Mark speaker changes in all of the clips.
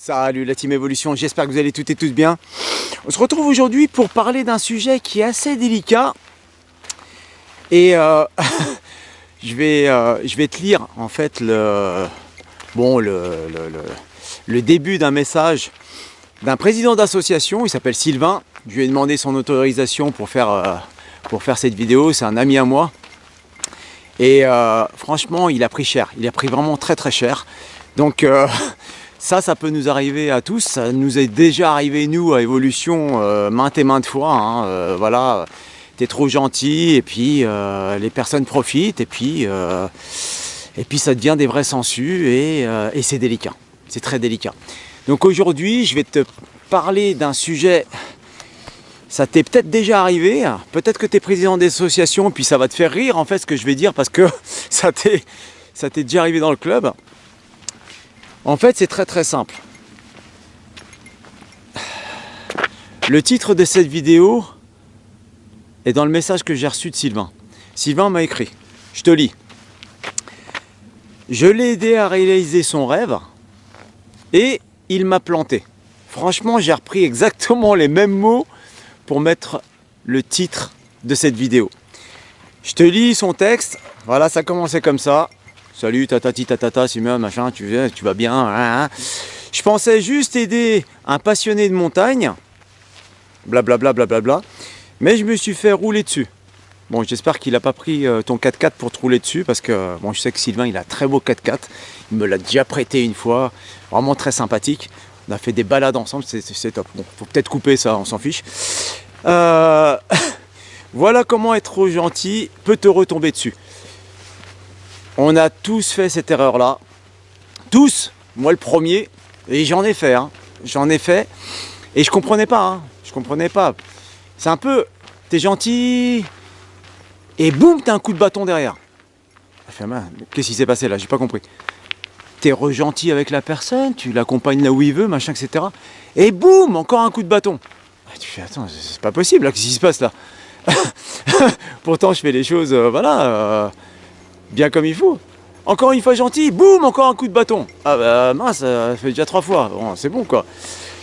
Speaker 1: Salut la team Evolution, j'espère que vous allez toutes et tous bien. On se retrouve aujourd'hui pour parler d'un sujet qui est assez délicat. Et je vais te lire en fait le début d'un message d'un président d'association. Il s'appelle Sylvain. Je lui ai demandé son autorisation pour faire cette vidéo. C'est un ami à moi. Et franchement, il a pris cher. Il a pris vraiment très très cher. Donc ça peut nous arriver à tous. Ça nous est déjà arrivé, nous, à Evolution, maintes et maintes fois. Hein. Voilà, t'es trop gentil et puis les personnes profitent et puis ça devient des vrais sangsues et c'est délicat. C'est très délicat. Donc aujourd'hui, je vais te parler d'un sujet. Ça t'est peut-être déjà arrivé, peut-être que tu es président d'association, puis ça va te faire rire en fait ce que je vais dire parce que ça t'est déjà arrivé dans le club. En fait, c'est très très simple. Le titre de cette vidéo est dans le message que j'ai reçu de Sylvain. Sylvain m'a écrit, je te lis. Je l'ai aidé à réaliser son rêve et il m'a planté. Franchement, j'ai repris exactement les mêmes mots pour mettre le titre de cette vidéo. Je te lis son texte. Voilà, ça commençait comme ça. Salut, tatati tatata, Simon, machin, tu vas bien, hein. Je pensais juste aider un passionné de montagne, blablabla, blablabla, mais je me suis fait rouler dessus. Bon, j'espère qu'il n'a pas pris ton 4x4 pour te rouler dessus, parce que bon, je sais que Sylvain, il a un très beau 4x4. Il me l'a déjà prêté une fois, vraiment très sympathique. On a fait des balades ensemble, c'est top. Bon, faut peut-être couper ça, on s'en fiche. Voilà comment être trop gentil peut te retomber dessus. On a tous fait cette erreur-là. Tous, moi le premier, et j'en ai fait. Hein. J'en ai fait, et je comprenais pas. Hein. Je comprenais pas. C'est un peu, t'es gentil, et boum, t'as un coup de bâton derrière. Qu'est-ce qui s'est passé là? J'ai pas compris. T'es re-gentil avec la personne, tu l'accompagnes là où il veut, machin, etc. Et boum, encore un coup de bâton. Tu fais, attends, c'est pas possible, là, qu'est-ce qui se passe là? Pourtant, je fais les choses, bien comme il faut. Encore une fois gentil, boum, encore un coup de bâton. Ah bah mince, ça fait déjà 3 fois. Bon, c'est bon quoi.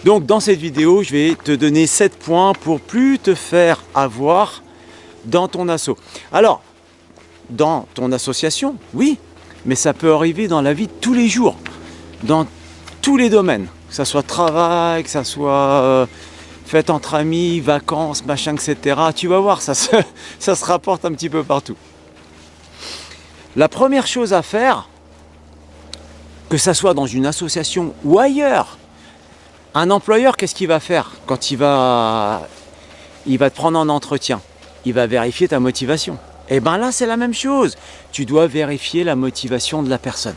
Speaker 1: Donc, dans cette vidéo, je vais te donner 7 points pour plus te faire avoir dans ton asso. Alors, dans ton association, oui. Mais ça peut arriver dans la vie de tous les jours, dans tous les domaines, que ça soit travail, que ça soit fête entre amis, vacances, machin, etc. Tu vas voir, ça se rapporte un petit peu partout. La première chose à faire, que ça soit dans une association ou ailleurs, un employeur, qu'est-ce qu'il va faire quand il va te prendre en entretien? Il va vérifier ta motivation. Et bien là, c'est la même chose. Tu dois vérifier la motivation de la personne.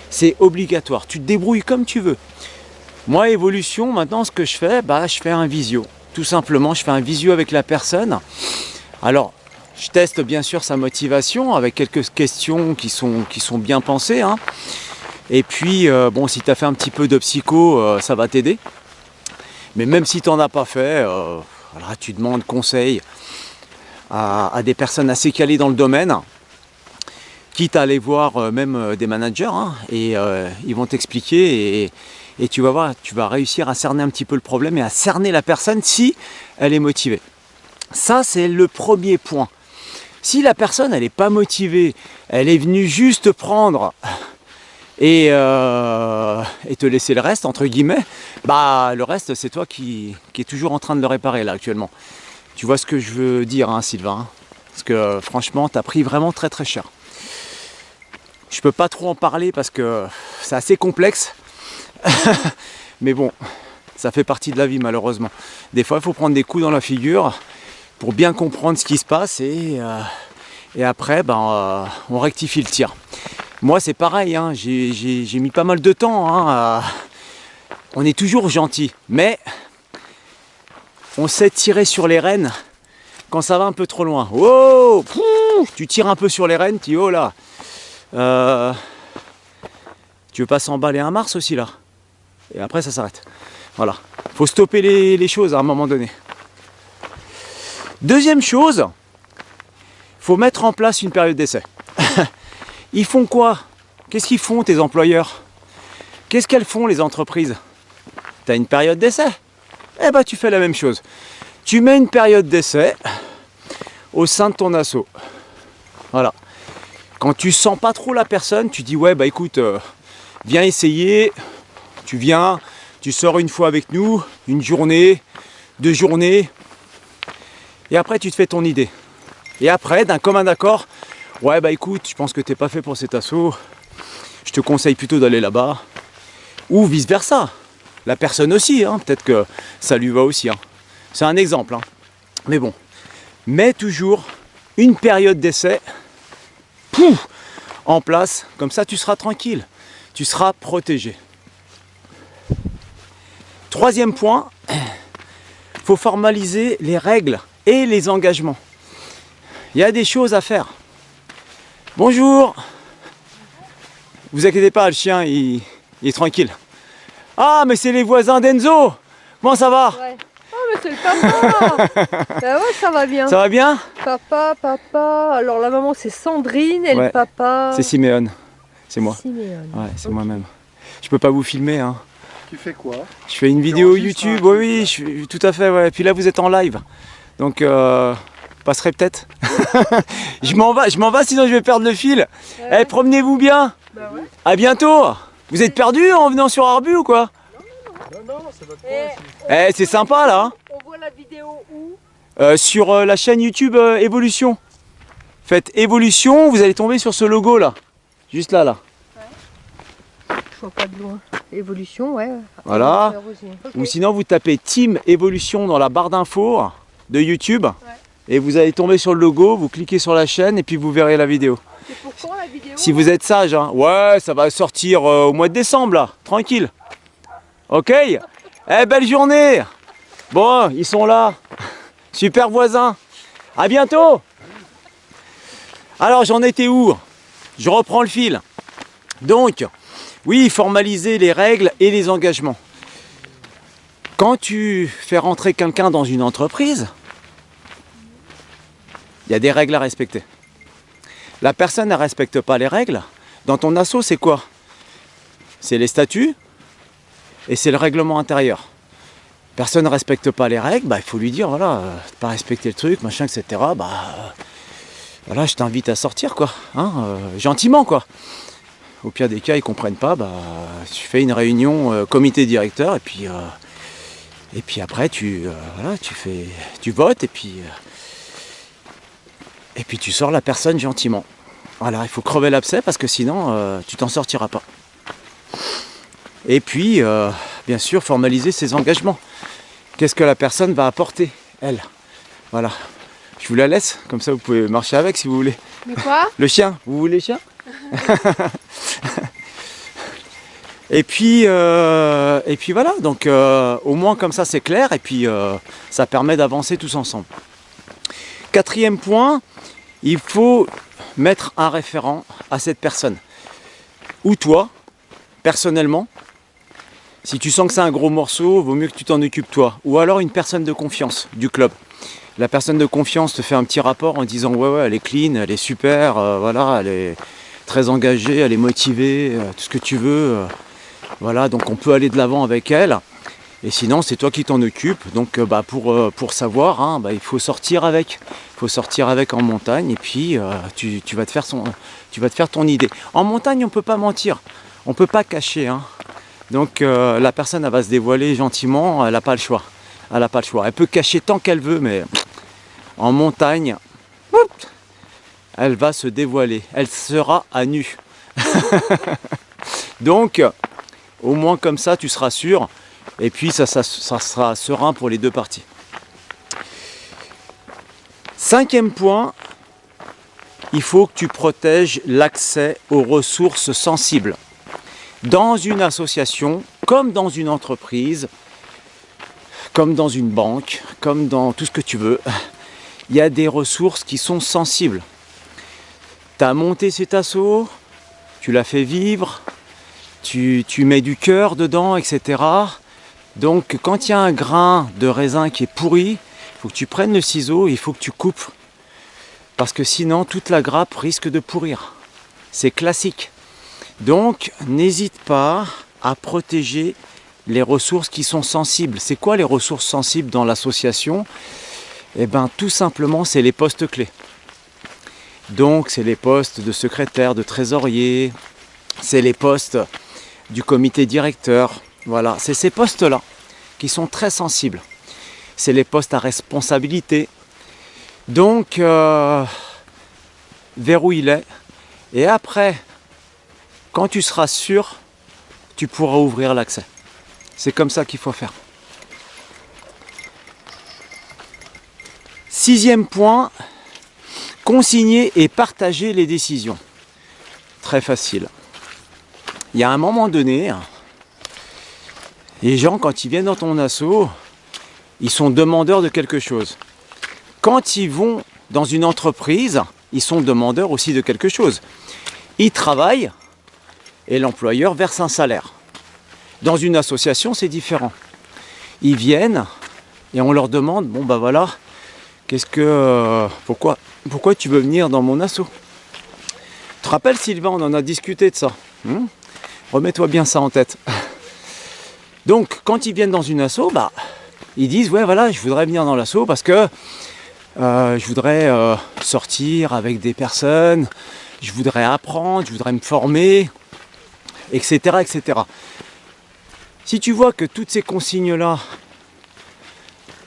Speaker 1: C'est obligatoire. Tu te débrouilles comme tu veux. Moi, Evolution, maintenant, ce que je fais, je fais un visio. Tout simplement, je fais un visio avec la personne. Alors, je teste bien sûr sa motivation avec quelques questions qui sont bien pensées. Hein. Et puis, bon, si tu as fait un petit peu de psycho, ça va t'aider. Mais même si tu n'en as pas fait, voilà, tu demandes conseil à des personnes assez calées dans le domaine, quitte à aller voir même des managers, hein, et ils vont t'expliquer et tu vas voir, tu vas réussir à cerner un petit peu le problème et à cerner la personne si elle est motivée. Ça, c'est le premier point. Si la personne, elle n'est pas motivée, elle est venue juste prendre et te laisser le reste, entre guillemets, le reste, c'est toi qui est toujours en train de le réparer là actuellement. Tu vois ce que je veux dire, hein, Sylvain, hein, parce que franchement, tu as pris vraiment très très cher. Je peux pas trop en parler parce que c'est assez complexe. Mais bon, ça fait partie de la vie malheureusement. Des fois, il faut prendre des coups dans la figure pour bien comprendre ce qui se passe et après, on rectifie le tir. Moi, c'est pareil, hein, j'ai mis pas mal de temps. Hein, on est toujours gentil, mais on sait tirer sur les rênes quand ça va un peu trop loin. Oh, tu tires un peu sur les rênes, tu dis oh là. Tu veux pas s'emballer un Mars aussi là? Et après ça s'arrête. Voilà. Faut stopper les choses à un moment donné. Deuxième chose, faut mettre en place une période d'essai. Ils font quoi? Qu'est-ce qu'ils font tes employeurs? Qu'est-ce qu'elles font les entreprises? tu as une période d'essai. Eh ben tu fais la même chose. Tu mets une période d'essai au sein de ton asso. Voilà. Quand tu sens pas trop la personne, tu dis ouais bah écoute, viens essayer. Tu viens, tu sors une fois avec nous, une journée, 2 journées. Et après tu te fais ton idée. Et après, d'un commun accord, ouais bah écoute, je pense que t'es pas fait pour cet asso. Je te conseille plutôt d'aller là-bas. Ou vice versa. La personne aussi, hein, peut-être que ça lui va aussi. Hein. C'est un exemple. Hein. Mais bon, mets toujours une période d'essai en place. Comme ça, tu seras tranquille. Tu seras protégé. Troisième point, il faut formaliser les règles et les engagements. Il y a des choses à faire. Bonjour. Vous inquiétez pas, le chien, il est tranquille. Ah, mais c'est les voisins d'Enzo. Comment ça va?
Speaker 2: Ouais. Oh, mais c'est le papa. Bah ouais, ça va bien.
Speaker 1: Ça va bien?
Speaker 2: Papa. Alors la maman c'est Sandrine et
Speaker 1: Ouais.
Speaker 2: le papa...
Speaker 1: C'est Siméon. C'est moi.
Speaker 2: Siméon.
Speaker 1: Ouais, c'est
Speaker 2: Ok.
Speaker 1: moi-même. Je peux pas vous filmer, hein.
Speaker 3: Tu fais quoi?
Speaker 1: Je fais une vidéo
Speaker 3: enregistres
Speaker 1: YouTube,
Speaker 3: un
Speaker 1: oui,
Speaker 3: truc,
Speaker 1: oui,
Speaker 3: là.
Speaker 1: tout à fait, ouais. Puis là, vous êtes en live. Donc, passerai peut-être. je m'en vais, sinon je vais perdre le fil.
Speaker 2: Ouais.
Speaker 1: Eh, promenez-vous bien.
Speaker 2: Bah ouais.
Speaker 1: À bientôt. Vous êtes perdu en venant sur Arbu ou quoi?
Speaker 3: Non, c'est votre
Speaker 2: Et
Speaker 3: point
Speaker 1: Eh, c'est sympa là. Hein.
Speaker 2: on voit la vidéo où?
Speaker 1: Sur la chaîne YouTube Évolution. Faites Évolution, vous allez tomber sur ce logo là. Juste là, là.
Speaker 2: Je vois pas de loin. Évolution, ouais.
Speaker 1: Voilà.
Speaker 2: Ok.
Speaker 1: Ou sinon, vous tapez Team Évolution dans la barre d'infos de YouTube. Et vous allez tomber sur le logo, vous cliquez sur la chaîne et puis vous verrez la vidéo.
Speaker 2: C'est pour quand la vidéo?
Speaker 1: Si vous êtes sage, hein. Ouais, ça va sortir au mois de décembre là, tranquille. Ok. Eh, belle journée. Bon, ils sont là. Super voisins. À bientôt. Alors, j'en étais où? Je reprends le fil. Donc, oui, formaliser les règles et les engagements. Quand tu fais rentrer quelqu'un dans une entreprise, il y a des règles à respecter. La personne ne respecte pas les règles. Dans ton asso, c'est quoi? C'est les statuts et c'est le règlement intérieur. Personne ne respecte pas les règles, bah, il faut lui dire, voilà, pas respecter le truc, machin, etc. Bah, voilà, je t'invite à sortir, quoi. Hein, gentiment, quoi. Au pire des cas, ils comprennent pas, bah, tu fais une réunion comité directeur et puis après, voilà, tu votes et puis tu sors la personne gentiment. Voilà, il faut crever l'abcès parce que sinon, tu t'en sortiras pas. Et puis, bien sûr, formaliser ses engagements. Qu'est-ce que la personne va apporter, elle? Voilà. Je vous la laisse, comme ça vous pouvez marcher avec si vous voulez.
Speaker 2: Mais quoi?
Speaker 1: Le chien, vous voulez le chien? Et puis voilà, donc au moins comme ça c'est clair et puis ça permet d'avancer tous ensemble. Quatrième point, il faut mettre un référent à cette personne. Ou toi, personnellement, si tu sens que c'est un gros morceau, vaut mieux que tu t'en occupes toi. Ou alors une personne de confiance du club. La personne de confiance te fait un petit rapport en disant ouais elle est clean, elle est super, voilà, elle est très engagée, elle est motivée, tout ce que tu veux. Voilà, donc on peut aller de l'avant avec elle. Et sinon c'est toi qui t'en occupes. Donc pour savoir, hein, il faut sortir avec. Il faut sortir avec en montagne et puis tu vas te faire ton idée. En montagne on ne peut pas mentir, on ne peut pas cacher. Hein. Donc la personne elle va se dévoiler gentiment, elle n'a pas le choix. Elle n'a pas le choix. Elle peut cacher tant qu'elle veut, mais en montagne, elle va se dévoiler. Elle sera à nu. Donc, au moins comme ça, tu seras sûr. Et puis, ça sera serein pour les deux parties. Cinquième point, il faut que tu protèges l'accès aux ressources sensibles. Dans une association, comme dans une entreprise, comme dans une banque, comme dans tout ce que tu veux, il y a des ressources qui sont sensibles. Tu as monté cet asso, tu l'as fait vivre, tu mets du cœur dedans, etc. Donc quand il y a un grain de raisin qui est pourri, il faut que tu prennes le ciseau et il faut que tu coupes. Parce que sinon toute la grappe risque de pourrir. C'est classique. Donc n'hésite pas à protéger les ressources qui sont sensibles. C'est quoi les ressources sensibles dans l'association? Eh bien, tout simplement, c'est les postes clés. Donc, c'est les postes de secrétaire, de trésorier, c'est les postes du comité directeur. Voilà, c'est ces postes-là qui sont très sensibles. C'est les postes à responsabilité. Donc, verrou il est. Et après, quand tu seras sûr, tu pourras ouvrir l'accès. C'est comme ça qu'il faut faire. 6e point, consigner et partager les décisions. Très facile. Il y a un moment donné, les gens, quand ils viennent dans ton asso, ils sont demandeurs de quelque chose. Quand ils vont dans une entreprise, ils sont demandeurs aussi de quelque chose. Ils travaillent et l'employeur verse un salaire. Dans une association, c'est différent. Ils viennent et on leur demande, bon ben voilà, pourquoi tu veux venir dans mon asso? Tu te rappelles, Sylvain, on en a discuté de ça. Remets-toi bien ça en tête. Donc, quand ils viennent dans une asso, bah, ils disent, ouais voilà, je voudrais venir dans l'asso parce que je voudrais sortir avec des personnes, je voudrais apprendre, je voudrais me former, etc., etc. Si tu vois que toutes ces consignes-là,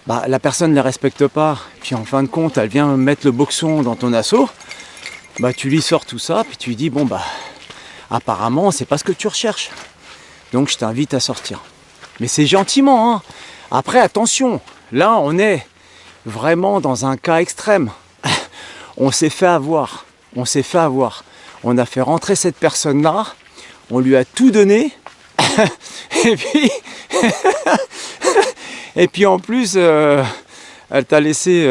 Speaker 1: bah, la personne ne les respecte pas, puis en fin de compte, elle vient mettre le boxon dans ton asso, bah, tu lui sors tout ça, puis tu lui dis, bon, bah, apparemment, c'est pas ce que tu recherches. Donc, je t'invite à sortir. Mais c'est gentiment, hein. Après, attention, là, on est vraiment dans un cas extrême. On s'est fait avoir. On s'est fait avoir. On a fait rentrer cette personne-là, on lui a tout donné, et puis en plus, elle t'a laissé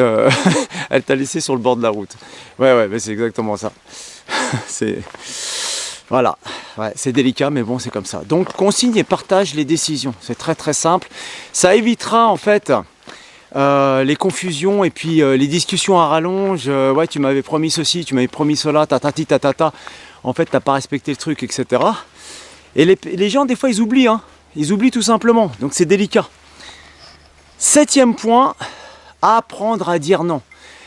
Speaker 1: sur le bord de la route. Ouais, mais c'est exactement ça. Voilà, ouais, c'est délicat, mais bon, c'est comme ça. Donc, consigne et partage les décisions. C'est très très simple. Ça évitera en fait les confusions et puis les discussions à rallonge. Ouais, tu m'avais promis ceci, tu m'avais promis cela, tatati tatata. En fait, t'as pas respecté le truc, etc. Et les gens, des fois, ils oublient. Hein. Ils oublient tout simplement. Donc, c'est délicat. 7e point, apprendre à dire non.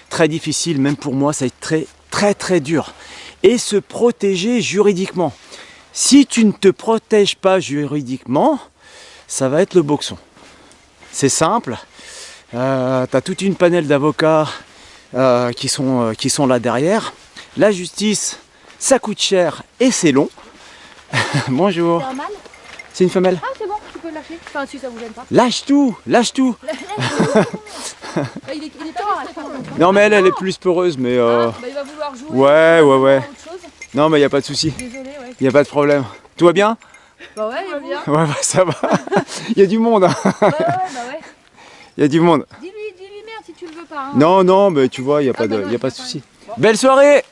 Speaker 1: Très difficile, même pour moi, ça va être très très très dur. Et se protéger juridiquement. Si tu ne te protèges pas juridiquement, ça va être le boxon. C'est simple. Tu as toute une panelle d'avocats qui sont là derrière. La justice, ça coûte cher et c'est long. Bonjour.
Speaker 2: C'est un mâle?
Speaker 1: C'est une femelle.
Speaker 2: Ah, c'est bon, tu peux le lâcher. Enfin, si ça vous gêne pas.
Speaker 1: Lâche tout, lâche tout.
Speaker 2: Il est tard, je pense.
Speaker 1: Non mais elle est plus peureuse, mais
Speaker 2: Bah, il va vouloir jouer.
Speaker 1: ouais.
Speaker 2: Autre chose.
Speaker 1: Non mais il n'y a pas de souci,
Speaker 2: Désolé, ouais.
Speaker 1: il n'y a pas de problème. Tout va bien?
Speaker 2: Bah ouais, il va bien.
Speaker 1: Ouais, bah, ça va. Il y a du monde. Hein.
Speaker 2: Bah ouais.
Speaker 1: Il y a du monde.
Speaker 2: Dis-lui merde si tu le veux pas. Hein.
Speaker 1: Non, mais tu vois, il n'y a pas
Speaker 2: bah
Speaker 1: de,
Speaker 2: non,
Speaker 1: y a pas de
Speaker 2: c'est
Speaker 1: souci. Belle soirée.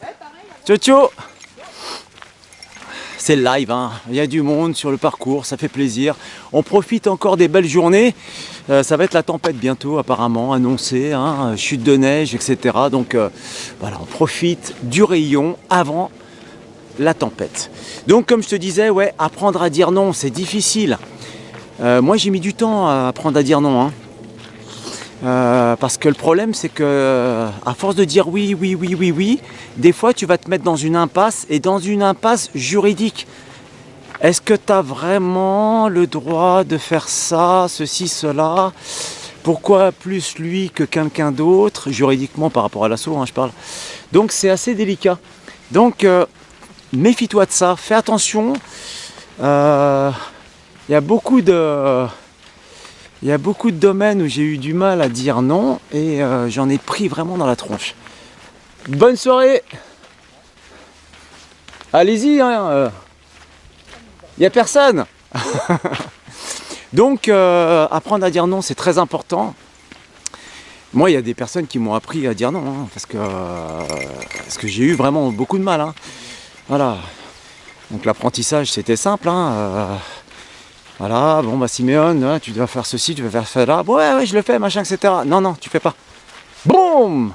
Speaker 1: Ciao, ciao. C'est live, hein. Il y a du monde sur le parcours, ça fait plaisir. On profite encore des belles journées. Ça va être la tempête bientôt, apparemment, annoncée, hein, chute de neige, etc. Donc voilà, on profite du rayon avant la tempête. Donc comme je te disais, ouais, apprendre à dire non, c'est difficile. Moi j'ai mis du temps à apprendre à dire non. Hein. Parce que le problème c'est que à force de dire oui, des fois tu vas te mettre dans une impasse et dans une impasse juridique. Est-ce que tu as vraiment le droit de faire ça, ceci, cela? Pourquoi plus lui que quelqu'un d'autre? Juridiquement par rapport à l'assaut, hein, je parle. Donc c'est assez délicat. Donc méfie-toi de ça, fais attention. Il y a beaucoup de domaines où j'ai eu du mal à dire non et j'en ai pris vraiment dans la tronche. Bonne soirée. Allez-y, hein, y a personne. Donc apprendre à dire non, c'est très important. Moi, il y a des personnes qui m'ont appris à dire non, hein, parce que j'ai eu vraiment beaucoup de mal. Hein. Voilà. Donc l'apprentissage, c'était simple. Hein, voilà, bon bah Siméon, tu dois faire ceci, tu dois faire cela. Bon, ouais, je le fais, machin, etc. Non, tu fais pas. Boum!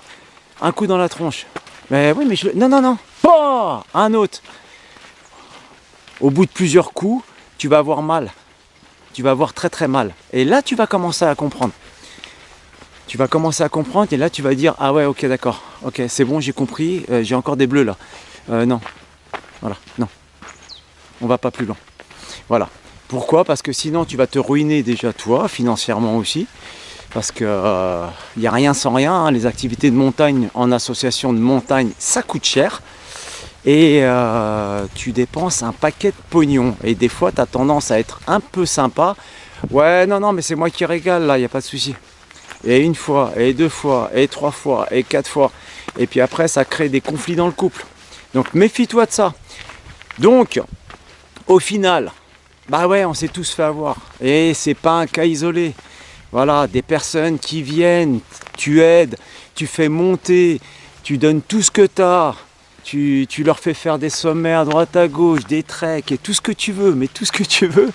Speaker 1: Un coup dans la tronche. Mais oui, mais je... Non. Bon, un autre. Au bout de plusieurs coups, tu vas avoir mal. tu vas avoir très très mal. Et là, tu vas commencer à comprendre. Tu vas commencer à comprendre et là, tu vas dire, ah ouais, ok, d'accord, ok, c'est bon, j'ai compris, j'ai encore des bleus là. Non, voilà, non, on va pas plus loin. Voilà. Pourquoi? Parce que sinon, tu vas te ruiner déjà toi, financièrement aussi. Parce que y a rien sans rien, hein. Les activités de montagne en association de montagne, ça coûte cher. Et tu dépenses un paquet de pognon. Et des fois, tu as tendance à être un peu sympa. Ouais, non, mais c'est moi qui régale là, il n'y a pas de souci. Et une fois, et deux fois, et trois fois, et quatre fois. Et puis après, ça crée des conflits dans le couple. Donc méfie-toi de ça. Donc, au final, bah ouais, on s'est tous fait avoir. Et c'est pas un cas isolé. Voilà, des personnes qui viennent, tu aides, tu fais monter, tu donnes tout ce que tu as. Tu leur fais faire des sommets à droite à gauche, des treks et tout ce que tu veux, mais tout ce que tu veux.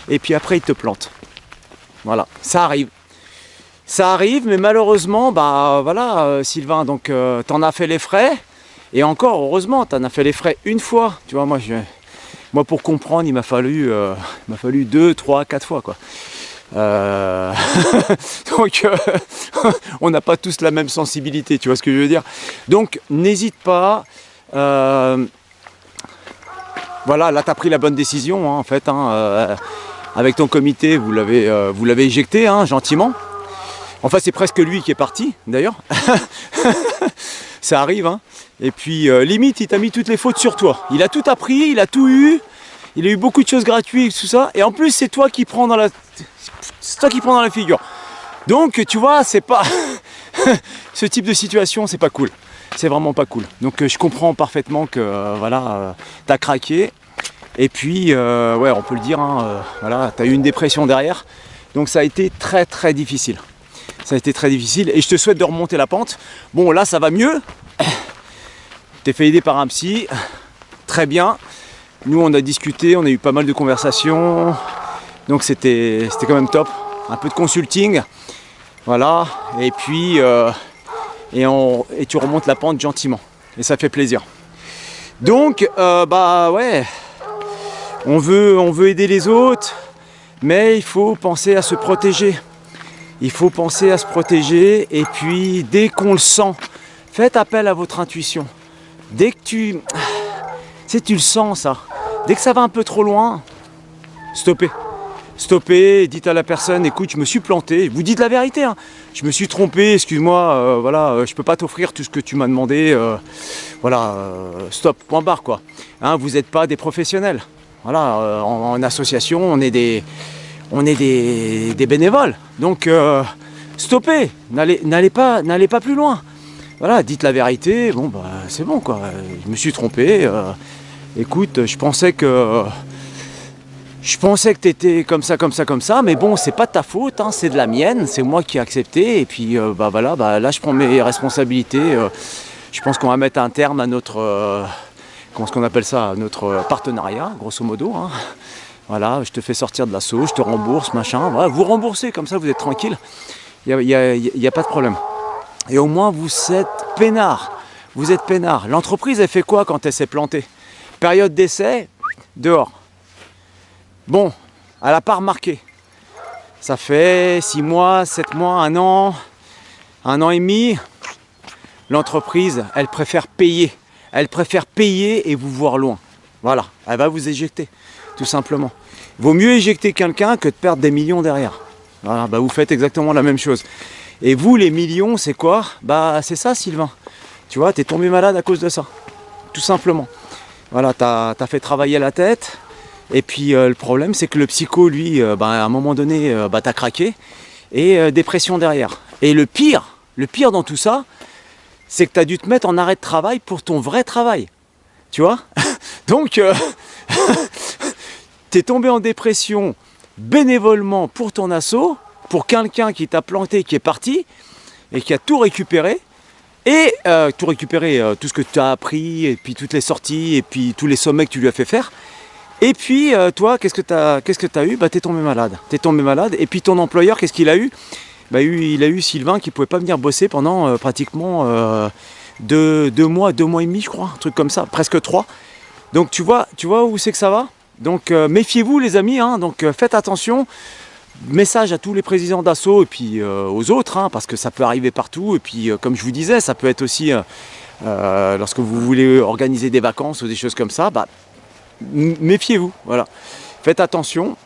Speaker 1: Et puis après, ils te plantent. Voilà, ça arrive. Ça arrive, mais malheureusement, bah voilà, Sylvain, donc t'en as fait les frais. Et encore, heureusement, t'en as fait les frais une fois. Tu vois, moi pour comprendre, il m'a fallu 2, 3, 4 fois, quoi. Donc, on n'a pas tous la même sensibilité, tu vois ce que je veux dire. Donc, n'hésite pas. Voilà, là, tu as pris la bonne décision, hein, en fait. Hein, avec ton comité, vous l'avez éjecté, hein, gentiment. Enfin, c'est presque lui qui est parti, d'ailleurs. Ça arrive, hein. Et puis, limite, il t'a mis toutes les fautes sur toi. Il a tout appris, il a tout eu. Il a eu beaucoup de choses gratuites, tout ça. Et en plus, c'est toi qui prends dans la figure. Donc, tu vois, c'est pas... Ce type de situation, c'est pas cool. C'est vraiment pas cool. Donc, je comprends parfaitement que, voilà, t'as craqué. Et puis, ouais, on peut le dire, hein, voilà, t'as eu une dépression derrière. Donc, ça a été très, très difficile. Ça a été très difficile. Et je te souhaite de remonter la pente. Bon, là, ça va mieux. T'es fait aider par un psy. Très bien. Nous, on a discuté, on a eu pas mal de conversations. Donc, c'était quand même top. Un peu de consulting. Voilà. Et puis, et tu remontes la pente gentiment. Et ça fait plaisir. Donc, bah ouais. On veut aider les autres. Mais il faut penser à se protéger. Il faut penser à se protéger. Et puis, dès qu'on le sent, faites appel à votre intuition. Dès que tu le sens, ça. Dès que ça va un peu trop loin, stoppez. Stoppez, dites à la personne, écoute, je me suis planté. Vous dites la vérité, hein. Je me suis trompé, excuse-moi, voilà, je peux pas t'offrir tout ce que tu m'as demandé. Voilà, stop, point barre, quoi. Hein, vous n'êtes pas des professionnels. Voilà, en association, on est des bénévoles. Donc, stoppez, n'allez pas plus loin. Voilà, dites la vérité, bon, bah, c'est bon, quoi. Je me suis trompé. Écoute, je pensais que t'étais comme ça, mais bon, c'est pas de ta faute, hein, c'est de la mienne, c'est moi qui ai accepté, et puis bah voilà, bah là je prends mes responsabilités. Je pense qu'on va mettre un terme à notre, comment est-ce qu'on appelle ça, notre partenariat, grosso modo. Hein. Voilà, je te fais sortir de l'assaut, je te rembourse, machin. Voilà, vous remboursez, comme ça vous êtes tranquille. Il y a pas de problème. Et au moins vous êtes peinard. Vous êtes peinard. L'entreprise, elle fait quoi quand elle s'est plantée? Période d'essai, dehors. Bon, elle n'a pas remarqué. Ça fait 6 mois, 7 mois, 1 an et demi. L'entreprise, elle préfère payer. Elle préfère payer et vous voir loin. Voilà, elle va vous éjecter, tout simplement. Vaut mieux éjecter quelqu'un que de perdre des millions derrière. Voilà, bah vous faites exactement la même chose. Et vous, les millions, c'est quoi? Bah c'est ça, Sylvain. Tu vois, t'es tombé malade à cause de ça. Tout simplement. Voilà, t'as fait travailler la tête. Et puis le problème, c'est que le psycho, lui, à un moment donné, t'as craqué. Et dépression derrière. Et le pire dans tout ça, c'est que t'as dû te mettre en arrêt de travail pour ton vrai travail. Tu vois? Donc, t'es tombé en dépression bénévolement pour ton assaut, pour quelqu'un qui t'a planté, qui est parti, et qui a tout récupéré. Et tout ce que tu as appris, et puis toutes les sorties, et puis tous les sommets que tu lui as fait faire. Et puis toi, qu'est-ce que tu as eu? Bah t'es tombé malade. Et puis ton employeur, qu'est-ce qu'il a eu? Bah il a eu Sylvain qui pouvait pas venir bosser pendant pratiquement 2 mois et demi, je crois, un truc comme ça, presque 3. Donc tu vois où c'est que ça va? Donc méfiez-vous les amis, hein, donc faites attention. Message à tous les présidents d'assaut et puis aux autres, hein, parce que ça peut arriver partout. Et puis comme je vous disais, ça peut être aussi lorsque vous voulez organiser des vacances ou des choses comme ça, bah, méfiez-vous, voilà. Faites attention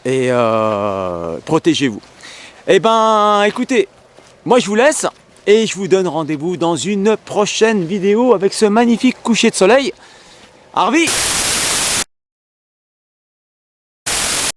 Speaker 1: et protégez-vous. Eh ben écoutez, moi je vous laisse et je vous donne rendez-vous dans une prochaine vidéo avec ce magnifique coucher de soleil. Harvey!